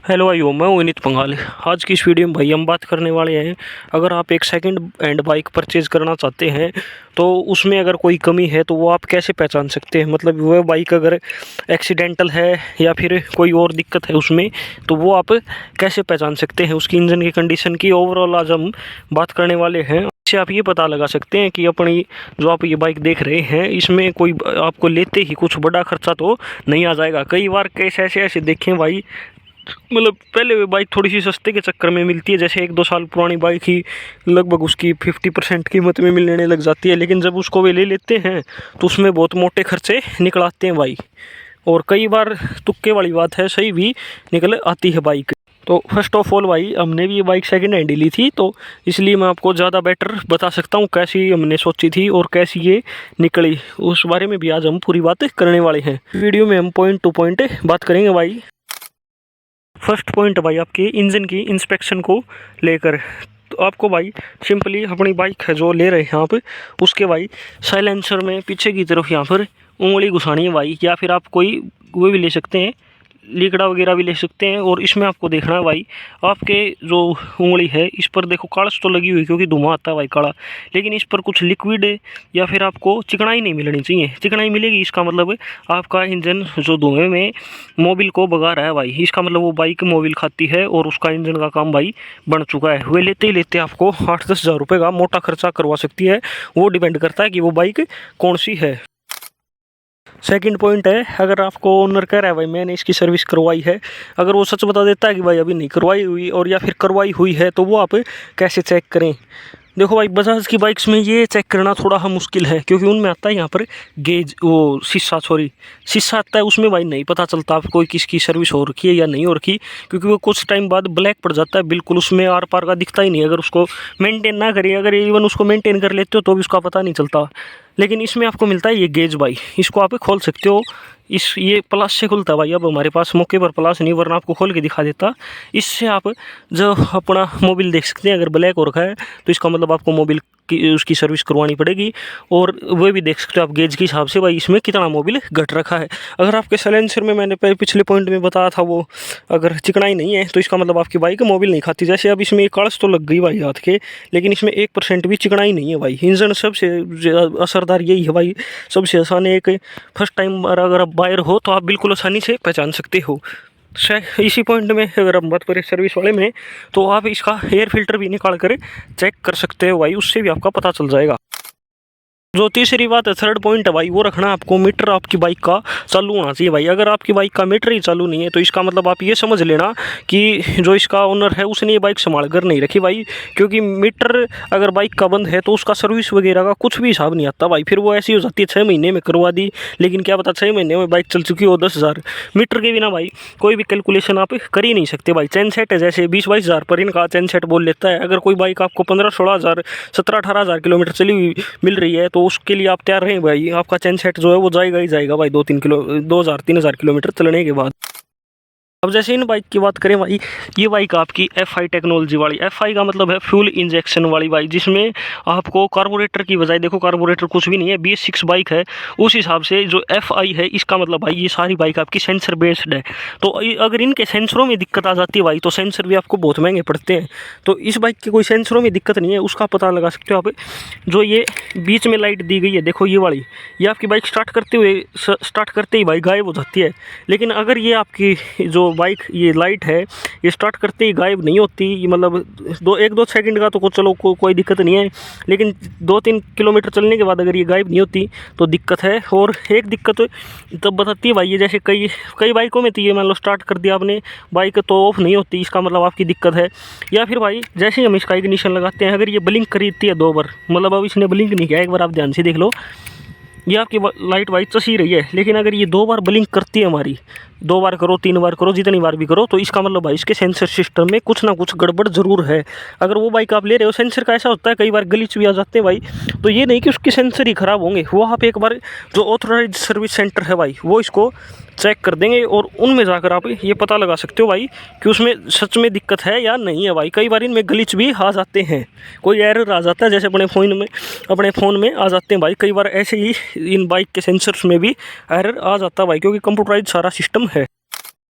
Hello भाइयों, मैं हूं विनीत पंगाल। आज की इस वीडियो में भाई हम बात करने वाले हैं, अगर आप एक सेकंड हैंड बाइक परचेज करना चाहते हैं तो उसमें अगर कोई कमी है तो वो आप कैसे पहचान सकते हैं। मतलब वह बाइक अगर एक्सीडेंटल है या फिर कोई और दिक्कत है उसमें, तो वो आप कैसे पहचान सकते हैं उसकी इंजन की कंडीशन की। ओवरऑल आज हम बात करने वाले हैं। इससे आप ये पता लगा सकते हैं कि अपनी जो आप ये बाइक देख रहे हैं इसमें कोई आपको लेते ही कुछ बड़ा खर्चा तो नहीं आ जाएगा। कई बार केस ऐसे ऐसे देखें भाई, मतलब पहले वो बाइक थोड़ी सी सस्ते के चक्कर में मिलती है, जैसे 1-2 साल पुरानी बाइक ही लगभग उसकी 50% कीमत में मिलने लग जाती है। लेकिन जब उसको वे ले लेते हैं तो उसमें बहुत मोटे खर्चे निकल आते हैं भाई, और कई बार तुक्के वाली बात है, सही भी निकल आती है बाइक। तो फर्स्ट ऑफ ऑल भाई, हमने भी ये बाइक सेकंड हैंड ली थी, तो इसलिए मैं आपको ज़्यादा बेटर बता सकता हूँ कैसी हमने सोची थी और कैसी ये निकली। उस बारे में भी आज हम पूरी बात करने वाले हैं। वीडियो में हम पॉइंट टू पॉइंट बात करेंगे भाई। फर्स्ट पॉइंट भाई, आपके इंजन की इंस्पेक्शन को लेकर। तो आपको भाई सिंपली अपनी बाइक है जो ले रहे हैं आप, उसके भाई साइलेंसर में पीछे की तरफ यहाँ पर उंगली घुसानी है भाई, या फिर आप कोई वो भी ले सकते हैं, लीकड़ा वगैरह भी ले सकते हैं। और इसमें आपको देखना है भाई, आपके जो उंगली है इस पर देखो कालस तो लगी हुई क्योंकि धुआं आता है भाई काला, लेकिन इस पर कुछ लिक्विड या फिर आपको चिकनाई नहीं मिलनी चाहिए। चिकनाई मिलेगी इसका मतलब आपका इंजन जो धुएं में मोबिल को भगा रहा है भाई, इसका मतलब वो बाइक मोबिल खाती है और उसका इंजन का काम भाई बन चुका है। वे लेते ही लेते आपको 8-10 हज़ार रुपये का मोटा खर्चा करवा सकती है। वो डिपेंड करता है कि वो बाइक कौन सी है। सेकंड पॉइंट है, अगर आपको ओनर कह रहा है भाई मैंने इसकी सर्विस करवाई है, अगर वो सच बता देता है कि भाई अभी नहीं करवाई हुई और या फिर करवाई हुई है, तो वो आप कैसे चेक करें। देखो भाई, बजाज की बाइक्स में ये चेक करना थोड़ा मुश्किल है क्योंकि उनमें आता है यहाँ पर गेज, वो शीशा आता है, उसमें भाई नहीं पता चलता आपको किसकी सर्विस हो रखी है या नहीं हो रखी, क्योंकि वो कुछ टाइम बाद ब्लैक पड़ जाता है बिल्कुल, उसमें आर पार का दिखता ही नहीं। अगर उसको मेंटेन ना करिए, अगर इवन उसको मेंटेन कर लेते हो तो भी उसका पता नहीं चलता। लेकिन इसमें आपको मिलता है ये गेज भाई, इसको आप खोल सकते हो। ये प्लास से खुलता है भाई, अब हमारे पास मौके पर प्लास नहीं, वरना आपको खोल के दिखा देता। इससे आप जो अपना मोबिल देख सकते हैं, अगर ब्लैक हो रखा है तो इसका मतलब आपको मोबिल की उसकी सर्विस करवानी पड़ेगी। और वो भी देख सकते हो आप गेज के हिसाब से भाई इसमें कितना मोबिल घट रखा है। अगर आपके साइलेंसर में, मैंने पिछले पॉइंट में बताया था, वो अगर चिकनाई नहीं है तो इसका मतलब आपकी बाइक मोबिल नहीं खाती। जैसे अब इसमें एक कालस तो लग गई भाई हाथ के, लेकिन इसमें 1% भी चिकनाई नहीं है भाई। इंजन सबसे असरदार यही है भाई, सबसे आसान। एक फर्स्ट टाइम अगर आप बायर हो तो आप बिल्कुल आसानी से पहचान सकते हो। इसी पॉइंट में अगर हम बात करें सर्विस वाले में, तो आप इसका एयर फिल्टर भी निकाल कर चेक कर सकते हो भाई, उससे भी आपका पता चल जाएगा। जो तीसरी बात है, थर्ड पॉइंट है भाई, वो रखना आपको मीटर आपकी बाइक का चालू होना चाहिए भाई। अगर आपकी बाइक का मीटर ही चालू नहीं है तो इसका मतलब आप ये समझ लेना कि जो इसका ओनर है उसने ये बाइक संभाल कर नहीं रखी भाई, क्योंकि मीटर अगर बाइक का बंद है तो उसका सर्विस वगैरह का कुछ भी हिसाब नहीं आता भाई। फिर वो ऐसी हो जाती है 6 महीने में करवा दी, लेकिन क्या पता 6 महीने में बाइक चल चुकी हो 10 हज़ार। मीटर के बिना भाई कोई भी कैलकुलेशन आप कर ही नहीं सकते भाई। चैन सेट है जैसे 20-22 हज़ार पर इनका चैन सेट बोल लेता है, अगर कोई बाइक आपको 15-16 हज़ार, 17-18 हज़ार किलोमीटर चली हुई मिल रही है तो उसके लिए आप तैयार रहें भाई, आपका चैन सेट जो है वो जाएगा ही जाएगा भाई 2-3 किलोमीटर चलने के बाद। अब जैसे इन बाइक की बात करें भाई, ये बाइक आपकी FI टेक्नोलॉजी वाली, FI का मतलब है फ्यूल इंजेक्शन वाली बाइक, जिसमें आपको कार्बोरेटर की बजाय, देखो कार्बोरेटर कुछ भी नहीं है, BS6 बाइक है, उस हिसाब से जो FI है इसका मतलब भाई ये सारी बाइक आपकी सेंसर बेस्ड है। तो अगर इनके सेंसरों में दिक्कत आ जाती है भाई, तो सेंसर भी आपको बहुत महंगे पड़ते हैं। तो इस बाइक की कोई सेंसरों में दिक्कत नहीं है, उसका पता लगा सकते हो आप। जो ये बीच में लाइट दी गई है देखो, ये वाली, ये आपकी बाइक स्टार्ट करते ही भाई गायब हो जाती है। लेकिन अगर ये आपकी जो बाइक ये लाइट है, ये स्टार्ट करते ही गायब नहीं होती, ये मतलब 1-2 सेकंड का तो चलो कोई दिक्कत नहीं है, लेकिन 2-3 किलोमीटर चलने के बाद अगर ये गायब नहीं होती तो दिक्कत है। और एक दिक्कत तब बताती है भाई, ये जैसे कई बाइकों में तो ये मान लो स्टार्ट कर दिया आपने, बाइक तो ऑफ नहीं होती, इसका मतलब आपकी दिक्कत है। या फिर भाई जैसे ही हम इसका इग्निशन लगाते हैं, अगर ये ब्लिंक खरीदती है 2 बार, मतलब अब इसने ब्लिंक नहीं किया, एक बार आप ध्यान से देख लो, ये आपकी लाइट वाइट चसी रही है, लेकिन अगर ये 2 बार ब्लिंक करती है हमारी, 2 बार करो, 3 बार करो, जितनी बार भी करो, तो इसका मतलब भाई इसके सेंसर सिस्टम में कुछ ना कुछ गड़बड़ जरूर है। अगर वो बाइक आप ले रहे हो, सेंसर का ऐसा होता है कई बार ग्लिच भी आ जाते हैं भाई, तो ये नहीं कि उसके सेंसर ही ख़राब होंगे, वो आप एक बार जो ऑथराइज सर्विस सेंटर है भाई वो इसको चेक कर देंगे और उनमें जाकर आप ये पता लगा सकते हो भाई कि उसमें सच में दिक्कत है या नहीं है भाई। कई बार इनमें ग्लिच भी आ जाते हैं, कोई एरर आ जाता है, जैसे अपने फ़ोन में आ जाते हैं भाई। कई बार ऐसे ही इन बाइक के सेंसर्स में भी एरर आ जाता है भाई, क्योंकि कंप्यूटराइज सारा सिस्टम है।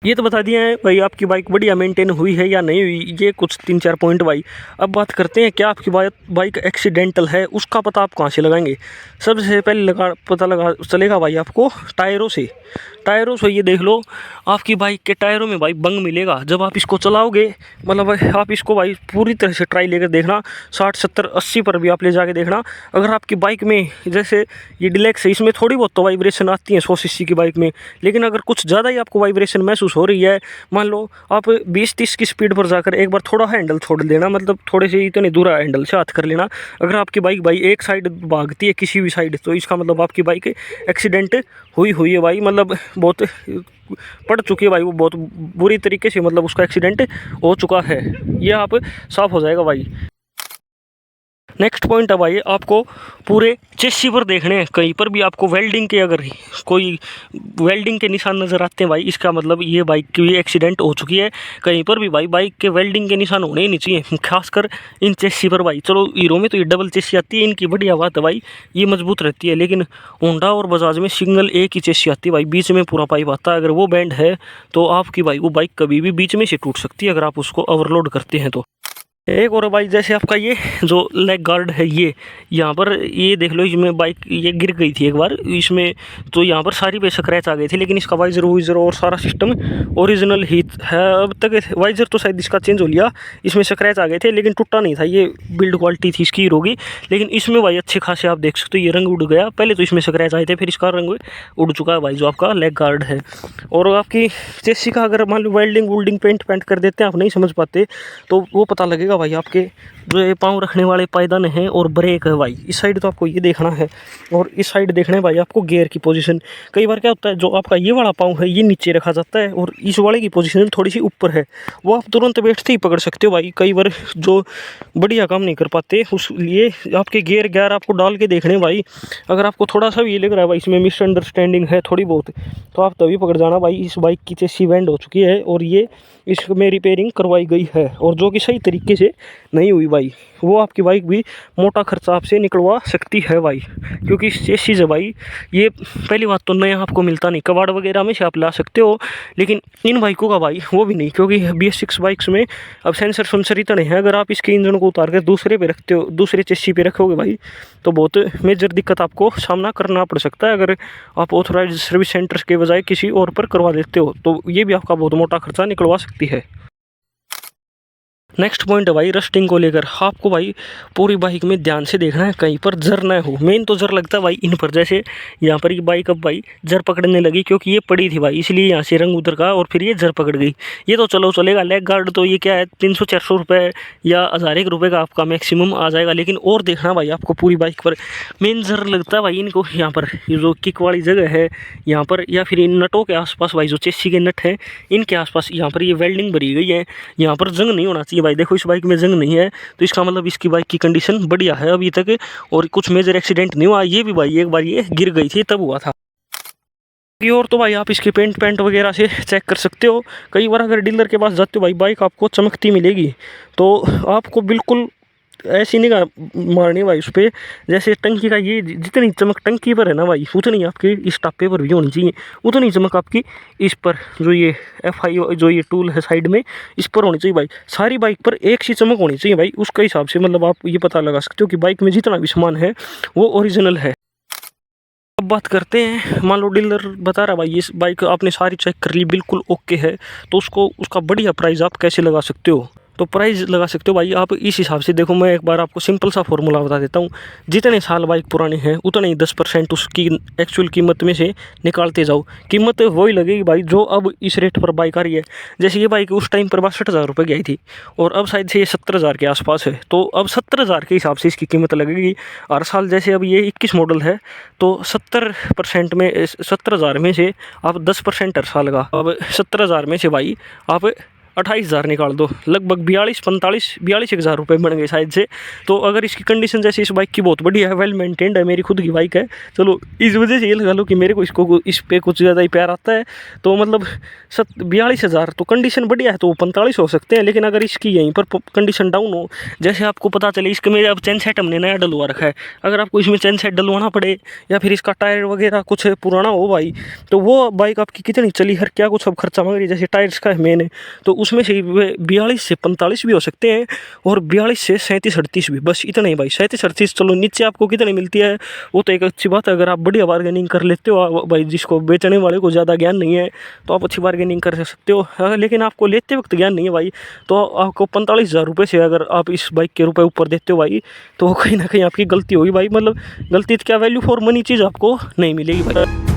ये तो बता दिया है भाई आपकी बाइक बढ़िया मेंटेन हुई है या नहीं हुई, ये कुछ 3-4 पॉइंट भाई। अब बात करते हैं क्या आपकी बाइक एक्सीडेंटल है, उसका पता आप कहाँ से लगाएंगे। सबसे पहले पता लगा चलेगा भाई आपको टायरों से ये देख लो, आपकी बाइक के टायरों में भाई बंग मिलेगा जब आप इसको चलाओगे। मतलब आप इसको भाई पूरी तरह से ट्राई लेकर देखना, 60 70 80 पर भी आप ले जाके देखना। अगर आपकी बाइक में जैसे ये डिलेक्स है, इसमें थोड़ी बहुत तो वाइब्रेशन आती है 100 सीसी की बाइक में, लेकिन अगर कुछ ज़्यादा ही आपको वाइब्रेशन महसूस हो रही है, मान लो आप 20-30 की स्पीड पर जाकर एक बार थोड़ा हैंडल छोड़ देना, मतलब थोड़े से इतने दूर हैंडल से हाथ कर लेना। अगर आपकी बाइक भाई एक साइड भागती है किसी भी साइड, तो इसका मतलब आपकी बाइक एक्सीडेंट हुई है भाई, मतलब बहुत पड़ चुकी है भाई, वो बहुत बुरी तरीके से मतलब उसका एक्सीडेंट हो चुका है। ये आप साफ हो जाएगा भाई। नेक्स्ट पॉइंट है भाई आपको पूरे चेसी पर देखने हैं, कहीं पर भी आपको वेल्डिंग के अगर कोई वेल्डिंग के निशान नज़र आते हैं भाई, इसका मतलब ये बाइक की भी एक्सीडेंट हो चुकी है। कहीं पर भी भाई बाइक के वेल्डिंग के निशान होने ही नहीं चाहिए, खासकर इन चेसी पर भाई। चलो हीरो में तो ये डबल चेसी आती है, इनकी बढ़िया बात है भाई, ये मजबूत रहती है, लेकिन होंडा और बजाज में सिंगल एक ही चेसी आती है भाई, बीच में पूरा पाइप आता है। अगर वो बैंड है तो आपकी भाई वो बाइक कभी भी बीच में से टूट सकती है अगर आप उसको ओवरलोड करते हैं तो। एक और भाई जैसे आपका ये जो लेग गार्ड है, ये यहाँ पर ये देख लो, इसमें बाइक ये गिर गई थी एक बार इसमें, तो यहाँ पर सारी पे स्क्रैच आ गए थे, लेकिन इसका वाइजर वाइजर और सारा सिस्टम ओरिजिनल ही है अब तक। वाइजर तो शायद इसका चेंज हो लिया, इसमें स्क्रैच आ गए थे लेकिन टूटा नहीं था, ये बिल्ड क्वालिटी थी इसकी हीरो की। लेकिन इसमें भाई अच्छे खासे आप देख सकते हो ये रंग उड़ गया, पहले तो इसमें स्क्रैच आए थे, फिर इसका रंग उड़ चुका है भाई जो आपका लेग गार्ड है। और आपकी चेसी का अगर मान लो वेल्डिंग वुल्डिंग पेंट कर देते हैं, आप नहीं समझ पाते, तो वो पता लगेगा भाई आपके जो ये पाँव रखने वाले पायदान हैं और ब्रेक है भाई, इस साइड तो आपको ये देखना है, और इस साइड देखना है भाई आपको गियर की पोजीशन। कई बार क्या होता है, जो आपका ये वाला पाँव है ये नीचे रखा जाता है और इस वाले की पोजीशन थोड़ी सी ऊपर है, वो आप तुरंत बैठते ही पकड़ सकते हो भाई। कई बार जो बढ़िया काम नहीं कर पाते, उस लिए आपके गियर आपको डाल के देखने भाई। अगर आपको थोड़ा सा भी ये लग रहा है भाई इसमें मिसअंडरस्टैंडिंग है थोड़ी बहुत, तो आप तभी पकड़ जाना भाई इस बाइक की चेसी बैंड हो चुकी है और ये इसमें रिपेयरिंग करवाई गई है, और जो कि सही तरीके से नहीं हुई भाई, वो आपकी बाइक भी मोटा खर्चा आपसे निकलवा सकती है भाई। क्योंकि ये चीज़ है भाई, ये पहली बात तो नया आपको मिलता नहीं, कबाड़ वगैरह में से आप ला सकते हो, लेकिन इन बाइकों का भाई वो भी नहीं, क्योंकि BS6 बाइक्स में अब सेंसर इतने हैं, अगर आप इसके इंजन को उतार कर दूसरे पे रखते हो, दूसरे चेसी पे रखोगे भाई, तो बहुत मेजर दिक्कत आपको सामना करना पड़ सकता है। अगर आप ऑथोराइज सर्विस सेंटर के बजाय किसी और पर करवा देते हो, तो ये भी आपका बहुत मोटा खर्चा निकलवा सकती है। नेक्स्ट पॉइंट है भाई रस्टिंग को लेकर, आपको भाई पूरी बाइक में ध्यान से देखना है कहीं पर जर ना हो। मेन तो जर लगता है भाई इन पर, जैसे यहाँ पर ये बाइक अब भाई जर पकड़ने लगी क्योंकि ये पड़ी थी भाई, इसलिए यहाँ से रंग उतर का और फिर ये जर पकड़ गई। ये तो चलो चलेगा, लेग गार्ड तो ये क्या है 300-400 रुपये या 1000 रुपये का आपका मैक्सिमम आ जाएगा, लेकिन और देखना भाई आपको पूरी बाइक पर मेन जर लगता है भाई इनको यहाँ पर, ये जो किक वाली जगह है यहाँ पर, या फिर इन नटों के आसपास भाई, जो चेसी के नट हैं इनके आसपास यहाँ पर ये वेल्डिंग भरी गई है, यहाँ पर जंग नहीं होना चाहिए भाई। देखो इस बाइक में जंग नहीं है, तो इसका मतलब इसकी बाइक की कंडीशन बढ़िया है अभी तक, और कुछ मेजर एक्सीडेंट नहीं हुआ। ये भी भाई एक बार ये गिर गई थी तब हुआ था। और तो भाई आप इसके पेंट वगैरह से चेक कर सकते हो। कई बार अगर डीलर के पास जाते हो भाई, बाइक आपको चमकती मिलेगी, तो आपको बिल्कुल ऐसी निगाह मारनी भाई उस पर, जैसे टंकी का ये जितनी चमक टंकी पर है ना भाई, उतनी आपकी इस टापे पर भी होनी चाहिए, उतनी चमक आपकी इस पर जो ये FI जो ये टूल है साइड में, इस पर होनी चाहिए भाई। सारी बाइक पर एक सी चमक होनी चाहिए भाई, उसके हिसाब से मतलब आप ये पता लगा सकते हो कि बाइक में जितना भी सामान है वो ओरिजिनल है। अब बात करते हैं, मान लो डीलर बता रहा भाई ये बाइक आपने सारी चेक कर ली बिल्कुल ओके है, तो उसका बढ़िया प्राइस आप कैसे लगा सकते हो। तो प्राइस लगा सकते हो भाई आप इस हिसाब से। देखो मैं एक बार आपको सिंपल सा फॉर्मूला बता देता हूँ, जितने साल बाइक पुराने हैं उतने ही 10% उसकी एक्चुअल कीमत में से निकालते जाओ, कीमत वही लगेगी भाई जो अब इस रेट पर बाइक आ रही है। जैसे ये बाइक उस टाइम पर 62,000 रुपये की आई थी, और अब शायद से ये 70,000 के आसपास है, तो अब 70,000 के हिसाब से इसकी कीमत लगेगी हर साल। जैसे अब ये 21 मॉडल है, तो 70% में 70,000 में से आप 10% हर साल का, अब 70,000 में से भाई आप 28,000 निकाल दो, लगभग 42 हज़ार रुपये बन गए शायद से। तो अगर इसकी कंडीशन जैसे इस बाइक की बहुत बढ़िया है, वेल मेंटेन्ड है, मेरी खुद की बाइक है, चलो इस वजह से ये लगा लो कि मेरे को इस पे कुछ ज़्यादा ही प्यार आता है। तो मतलब 42,000 तो कंडीशन बढ़िया है, तो 45 हो सकते हैं। लेकिन अगर इसकी यहीं पर कंडीशन डाउन हो, जैसे आपको पता चले इसके में अब चेन सेट हमने नया डलवा रखा है, अगर आपको इसमें चेन सेट डलवाना पड़े या फिर इसका टायर वगैरह कुछ पुराना हो भाई, तो वो बाइक आपकी कितनी चली हर क्या कुछ सब खर्चा मांग रही है। जैसे टायर्स का है मेन है, तो उसमें से 42 से 45 भी हो सकते हैं, और 42 से 37-38 भी, बस इतना ही भाई। 37-38 चलो, नीचे आपको कितनी मिलती है वो तो एक अच्छी बात है, अगर आप बढ़िया बार्गेनिंग कर लेते हो भाई। जिसको बेचने वाले को ज़्यादा ज्ञान नहीं है तो आप अच्छी बार्गेनिंग कर सकते हो, लेकिन आपको लेते वक्त ज्ञान नहीं है भाई, तो आपको 45,000 रुपये से अगर आप इस बाइक के रुपए ऊपर देते हो भाई, तो कहीं ना कहीं आपकी गलती होगी भाई। मतलब गलती तो क्या, वैल्यू फॉर मनी चीज़ आपको नहीं मिलेगी भाई।